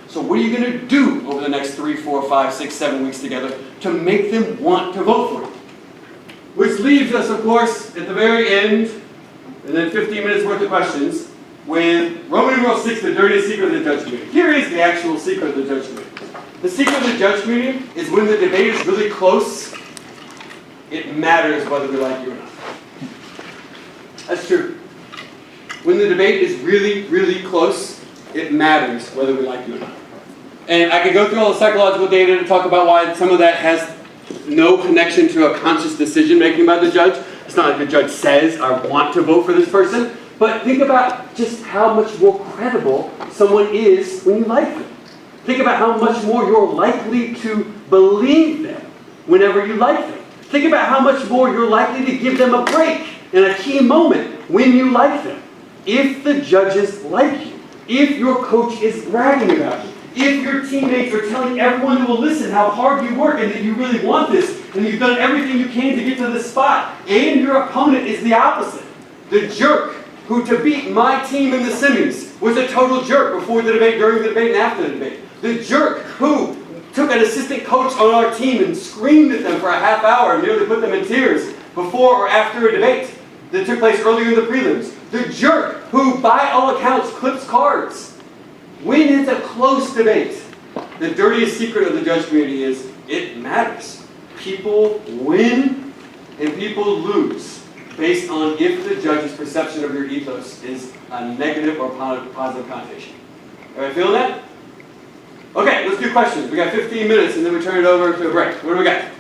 So what are you going to do over the next 3, 4, 5, 6, 7 weeks together to make them want to vote for you? Which leaves us, of course, at the very end, and then 15 minutes worth of questions, with Roman numeral 6, the dirtiest secret of the judge community. Here is the actual secret of the judge community. The secret of the judge community is when the debate is really close, it matters whether we like you or not. That's true. When the debate is really, really close, it matters whether we like you or not. And I could go through all the psychological data to talk about why some of that has no connection to a conscious decision making by the judge. It's not like the judge says, I want to vote for this person. But think about just how much more credible someone is when you like them. Think about how much more you're likely to believe them whenever you like them. Think about how much more you're likely to give them a break in a key moment when you like them. If the judges like you, if your coach is bragging about you, if your teammates are telling everyone who will listen how hard you work and that you really want this, and you've done everything you can to get to this spot, and your opponent is the opposite. The jerk who, to beat my team in the semis, was a total jerk before the debate, during the debate, and after the debate. The jerk who took an assistant coach on our team and screamed at them for a half hour and nearly put them in tears before or after a debate that took place earlier in the prelims. The jerk who, by all accounts, clips cards. When it's a close debate, the dirtiest secret of the judge community is it matters. People win and people lose based on if the judge's perception of your ethos is a negative or positive connotation. Everybody feeling that? Okay, let's do questions. We got 15 minutes and then we turn it over to a break. What do we got?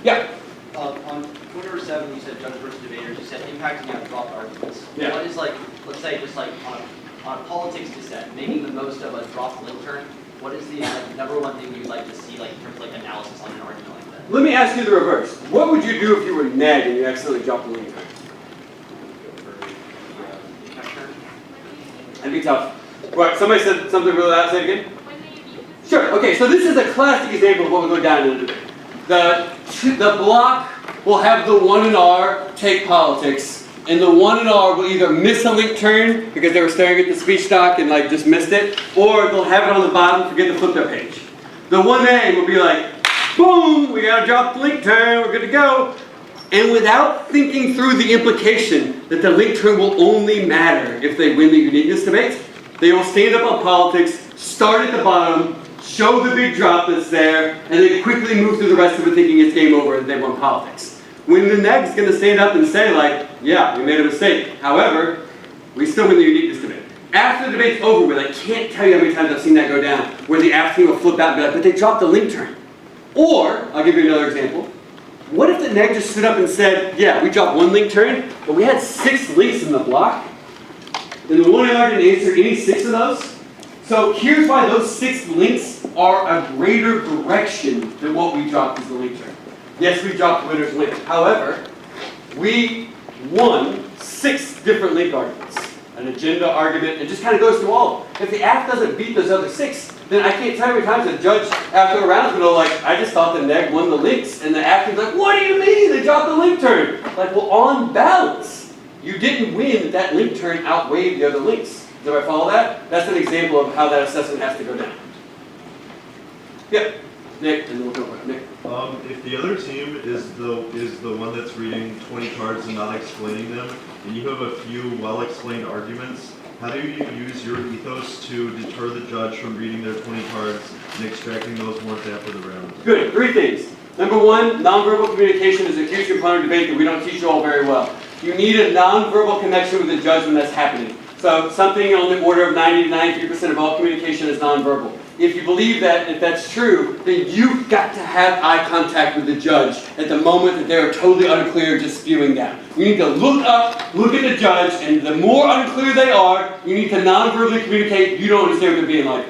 Yeah. On point number 7, you said judge versus debaters. You said impacting out dropped arguments. Yeah. What is, like, let's say, just like on a politics dissent, making the most of a dropped link turn? What is the number one thing you'd like to see, like in terms of like analysis on an argument like that? Let me ask you the reverse. What would you do if you were nagged and you accidentally dropped the link turn? That'd be tough. Right, somebody said something really loud. Say it again. Sure. Okay, so this is a classic example of what would go down in the debate. The block will have the 1 and R take politics, and the 1 and R will either miss a link turn because they were staring at the speech doc and like just missed it, or they'll have it on the bottom, forget to flip their page. The 1A will be like, boom, we gotta drop the link turn, we're good to go. And without thinking through the implication that the link turn will only matter if they win the uniqueness debate, they will stand up on politics, start at the bottom, show the big drop that's there, and then quickly move through the rest of it thinking it's game over and they won politics. When the neg's going to stand up and say like, yeah, we made a mistake. However, we still win the uniqueness debate. After the debate's over with, I can't tell you how many times I've seen that go down, where the app team will flip out and be like, but they dropped the link turn. Or, I'll give you another example. What if the neg just stood up and said, yeah, we dropped 1 link turn, but we had 6 links in the block, and the 1 R didn't answer any 6 of those? So here's why those 6 links are a greater direction than what we dropped as the link turn. Yes, we dropped winner's link. However, we won 6 different link arguments. An agenda argument, it just kind of goes through all of them. If the app doesn't beat those other 6, then I can't tell you how many times the judge after a round is going to like, I just thought the neg won the links, and the app is like, what do you mean they dropped the link turn? Like, well, on balance, you didn't win that link turn outweighed the other links. Do I follow that? That's an example of how that assessment has to go down. Yep. Nick, and then we'll go for it. Nick. If the other team is the one that's reading 20 cards and not explaining them, and you have a few well-explained arguments, how do you use your ethos to deter the judge from reading their 20 cards and extracting those ones after the round? Good. 3 things. Number 1, nonverbal communication is a huge component of debate that we don't teach you all very well. You need a nonverbal connection with the judge when that's happening. So something on the order of 90 to 93% of all communication is nonverbal. If you believe that, if that's true, then you've got to have eye contact with the judge at the moment that they're totally unclear, just spewing down. You need to look up, look at the judge, and the more unclear they are, you need to non-verbally communicate. You don't understand what they're being like.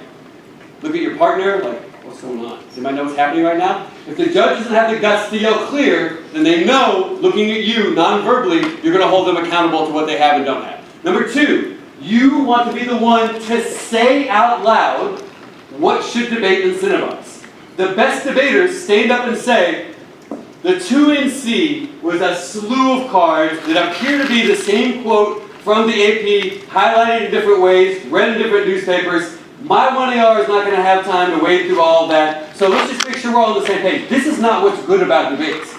Look at your partner, like, what's going on? Does anybody know what's happening right now? If the judge doesn't have the guts to yell clear, then they know, looking at you non-verbally, you're going to hold them accountable to what they have and don't have. Number 2, you want to be the one to say out loud, what should debate incentivize? The best debaters stand up and say, the 2NC was a slew of cards that appear to be the same quote from the AP, highlighted in different ways, read in different newspapers. My 1AR is not going to have time to wade through all of that, so let's just make sure we're all on the same page. This is not what's good about debates.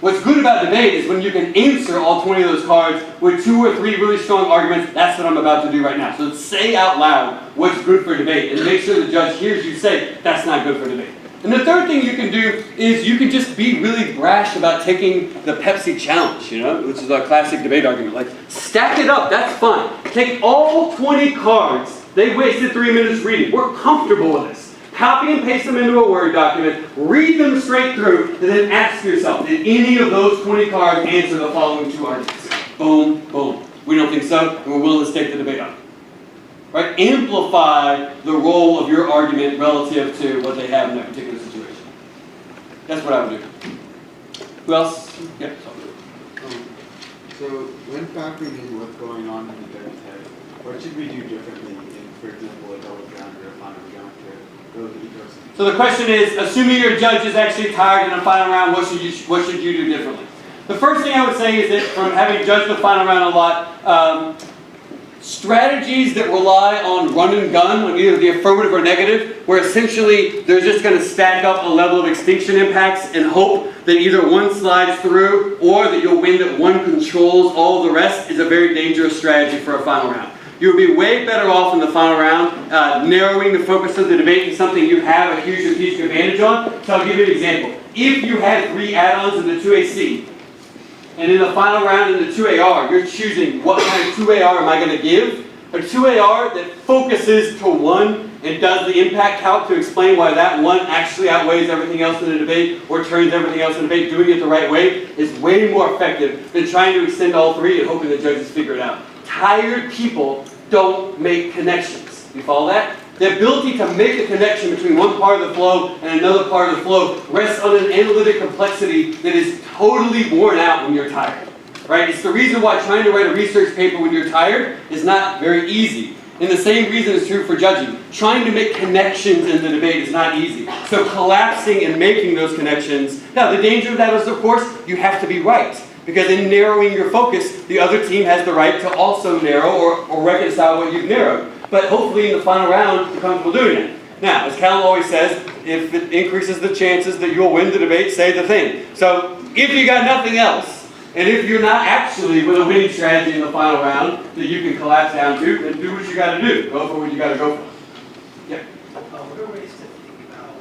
What's good about debate is when you can answer all 20 of those cards with 2 or 3 really strong arguments. That's what I'm about to do right now. So let's say out loud what's good for debate and make sure the judge hears you say that's not good for debate. And the third thing you can do is you can just be really brash about taking the Pepsi challenge, which is our classic debate argument. Like, stack it up, that's fun. Take all 20 cards. They wasted 3 minutes reading. We're comfortable with this. Copy and paste them into a Word document, read them straight through, and then ask yourself, did any of those 20 cards answer the following 2 arguments? Boom, boom. We don't think so, and we're willing to stake the debate up. Right? Amplify the role of your argument relative to what they have in that particular situation. That's what I would do. Who else? Yeah. So when factoring in what's going on in the judge's head, what should we do differently in, for example, a double round or a final round to go with the ethos? So the question is, assuming your judge is actually tired in the final round, what should you do differently? The first thing I would say is that from having judged the final round a lot, strategies that rely on run and gun, on either the affirmative or negative, where essentially they're just going to stack up a level of extinction impacts and hope that either one slides through or that you'll win that one controls all the rest, is a very dangerous strategy for a final round. You would be way better off in the final round narrowing the focus of the debate to something you have a huge strategic advantage on. So I'll give you an example. If you had 3 add-ons in the 2AC, and in the final round in the 2AR, you're choosing what kind of 2AR am I going to give? A 2AR that focuses to one and does the impact calc to explain why that one actually outweighs everything else in the debate or turns everything else in the debate, doing it the right way, is way more effective than trying to extend all 3 and hoping the judges figure it out. Tired people don't make connections. You follow that? The ability to make a connection between one part of the flow and another part of the flow rests on an analytic complexity that is totally worn out when you're tired. Right? It's the reason why trying to write a research paper when you're tired is not very easy. And the same reason is true for judging. Trying to make connections in the debate is not easy. So collapsing and making those connections. Now, the danger of that is, of course, you have to be right. Because in narrowing your focus, the other team has the right to also narrow or reconcile what you've narrowed. But hopefully in the final round, you're comfortable doing it. Now, as Callum always says, if it increases the chances that you'll win the debate, say the thing. So if you got nothing else, and if you're not actually with a winning strategy in the final round that you can collapse down to, then do what you got to do. Go for what you got to go for. Yeah. What are ways to think about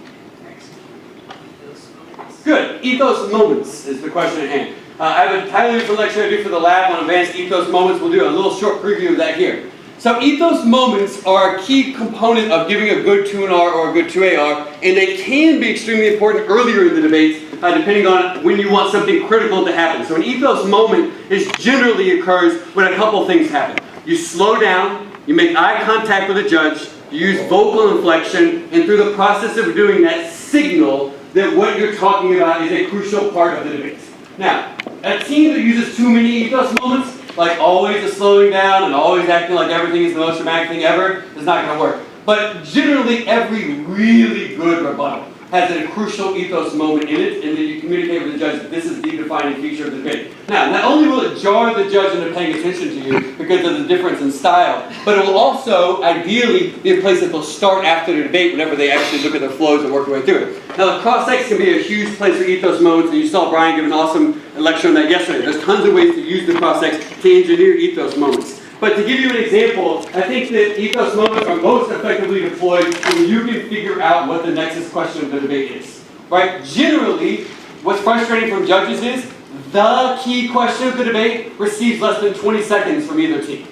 executing ethos moments? Good. Ethos moments is the question at hand. I have a highly different lecture I do for the lab on advanced ethos moments. We'll do a little short preview of that here. So ethos moments are a key component of giving a good 2NR or a good 2AR, and they can be extremely important earlier in the debates, depending on when you want something critical to happen. So an ethos moment generally occurs when a couple things happen. You slow down, you make eye contact with the judge, you use vocal inflection, and through the process of doing that, signal that what you're talking about is a crucial part of the debate. Now, a team that uses too many ethos moments, like always a slowing down and always acting like everything is the most dramatic thing ever, is not going to work. But generally, every really good rebuttal has a crucial ethos moment in it, and then you communicate with the judge that this is the defining feature of the debate. Now, not only will it jar the judge into paying attention to you because of the difference in style, but it will also, ideally, be a place that they'll start after the debate whenever they actually look at their flows and work their way through it. Now, the cross-sex can be a huge place for ethos moments, and you saw Brian give an awesome lecture on that yesterday. There's tons of ways to use the cross-sex to engineer ethos moments. But to give you an example, I think that ethos moments are most effectively deployed when you can figure out what the nexus question of the debate is. Right? Generally, what's frustrating from judges is the key question of the debate receives less than 20 seconds from either team.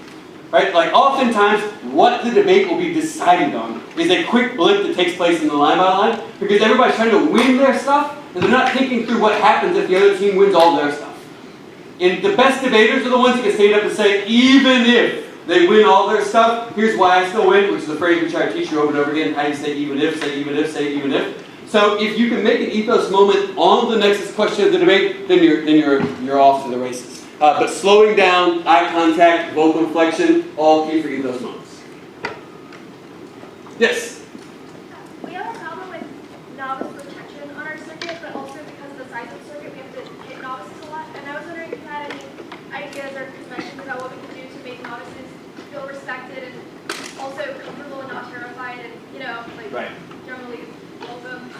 Right? Like oftentimes, what the debate will be decided on is a quick blip that takes place in the line by line because everybody's trying to win their stuff and they're not thinking through what happens if the other team wins all their stuff. And the best debaters are the ones who can stand up and say, even if they win all their stuff, here's why I still win, which is a phrase we try to teach you over and over again. How do you say even if, say even if, say even if. So if you can make an ethos moment on the nexus question of the debate, then you're off to the races. But slowing down, eye contact, vocal inflection, all key for ethos moments. Yes? We have a problem with novice retention on our circuit, but also because of the size of the circuit, we have to hit novices a lot. And I was wondering if you had any ideas or conventions about what we could do to make novices feel respected and also comfortable and not terrified and, like, Right. generally welcome.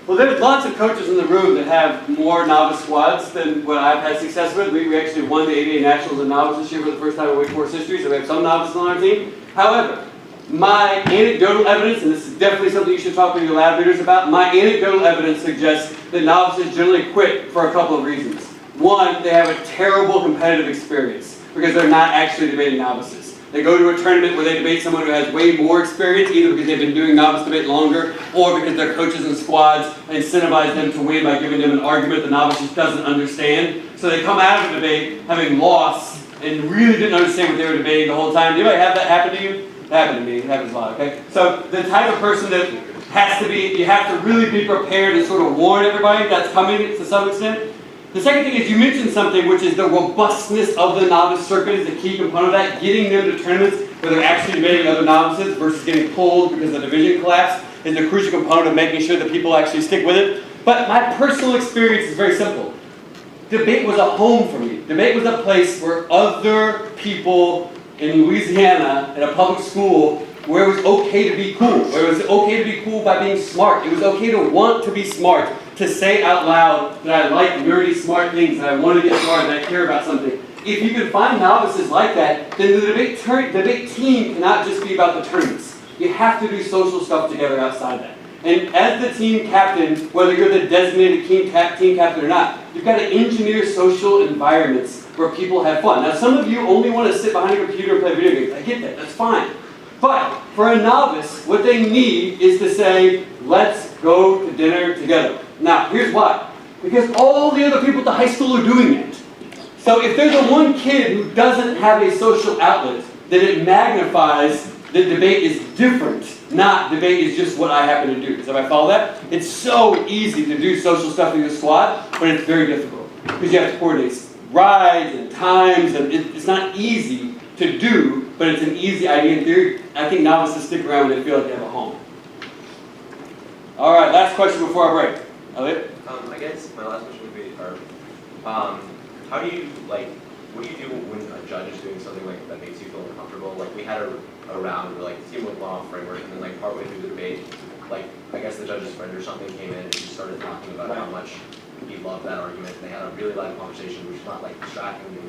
Well, there's lots of coaches in the room that have more novice squads than what I've had success with. We actually won the ADA Nationals in novice this year for the first time in Wake Forest history, so we have some novices on our team. However, my anecdotal evidence, and this is definitely something you should talk to your lab leaders about, my anecdotal evidence suggests that novices generally quit for a couple of reasons. One, they have a terrible competitive experience because they're not actually debating novices. They go to a tournament where they debate someone who has way more experience, either because they've been doing novice debate longer, or because their coaches and squads incentivize them to win by giving them an argument the novice just doesn't understand. So they come out of a debate having lost and really didn't understand what they were debating the whole time. Anybody have that happen to you? It happened to me. It happens a lot, okay? So the type of person that has to be, you have to really be prepared to sort of warn everybody that's coming to some extent. The second thing is you mentioned something, which is the robustness of the novice circuit is a key component of that. Getting them to tournaments where they're actually debating other novices versus getting pulled because the division collapsed is a crucial component of making sure that people actually stick with it. But my personal experience is very simple. Debate was a home for me. Debate was a place where other people in Louisiana at a public school where it was okay to be cool, where it was okay to be cool by being smart. It was okay to want to be smart, to say out loud that I like nerdy, smart things, that I want to get smart, that I care about something. If you can find novices like that, then the debate team cannot just be about the tournaments. You have to do social stuff together outside that. And as the team captain, whether you're the designated team captain or not, you've got to engineer social environments where people have fun. Now, some of you only want to sit behind a computer and play video games. I get that. That's fine. But for a novice, what they need is to say, let's go to dinner together. Now, here's why. Because all the other people at the high school are doing it. So if there's a one kid who doesn't have a social outlet, then it magnifies that debate is different, not debate is just what I happen to do. Does everybody follow that? It's so easy to do social stuff in your squad, but it's very difficult. Because you have to coordinate rides and times, and it's not easy to do, but it's an easy idea in theory. I think novices stick around when they feel like they have a home. All right, last question before I break. Elliot? I guess my last question would be, how do you, what do you do when a judge is doing something like that makes you feel uncomfortable? Like, we had a round where, the team went off framework, and then, partway through the debate, I guess the judge's friend or something came in and just started talking about how much he loved that argument, and they had a really loud conversation, which is not, distracting me.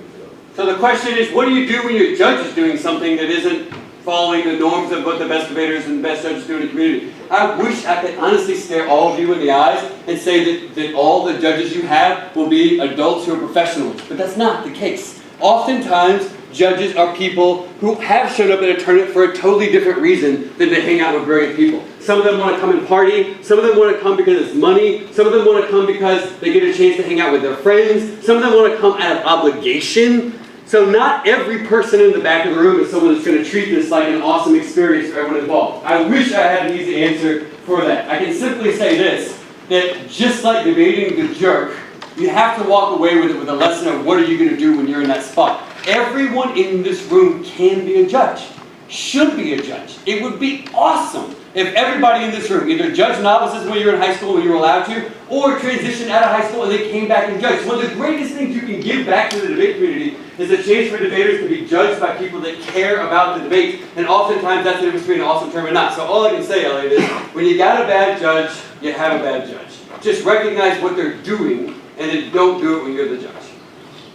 So the question is, what do you do when your judge is doing something that isn't following the norms of what the best debaters and the best judges do in the community? I wish I could honestly stare all of you in the eyes and say that all the judges you have will be adults who are professionals, but that's not the case. Oftentimes, judges are people who have showed up at a tournament for a totally different reason than to hang out with brilliant people. Some of them want to come and party. Some of them want to come because it's money. Some of them want to come because they get a chance to hang out with their friends. Some of them want to come out of obligation. So not every person in the back of the room is someone that's going to treat this like an awesome experience for everyone involved. I wish I had an easy answer for that. I can simply say this, that just like debating the jerk, you have to walk away with it with a lesson of what are you going to do when you're in that spot. Everyone in this room can be a judge, should be a judge. It would be awesome if everybody in this room either judged novices when you were in high school when you were allowed to, or transitioned out of high school and they came back and judged. One of the greatest things you can give back to the debate community is a chance for debaters to be judged by people that care about the debate, and oftentimes that's the difference between an awesome term and not. So all I can say, Elliot, is when you got a bad judge, you have a bad judge. Just recognize what they're doing, and then don't do it when you're the judge.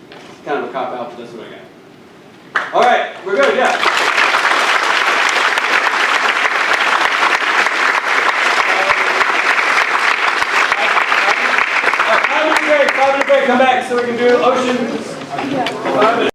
It's kind of a cop-out, but that's what I got. All right, we're good, yeah. Come back so we can do ocean. 5 minutes.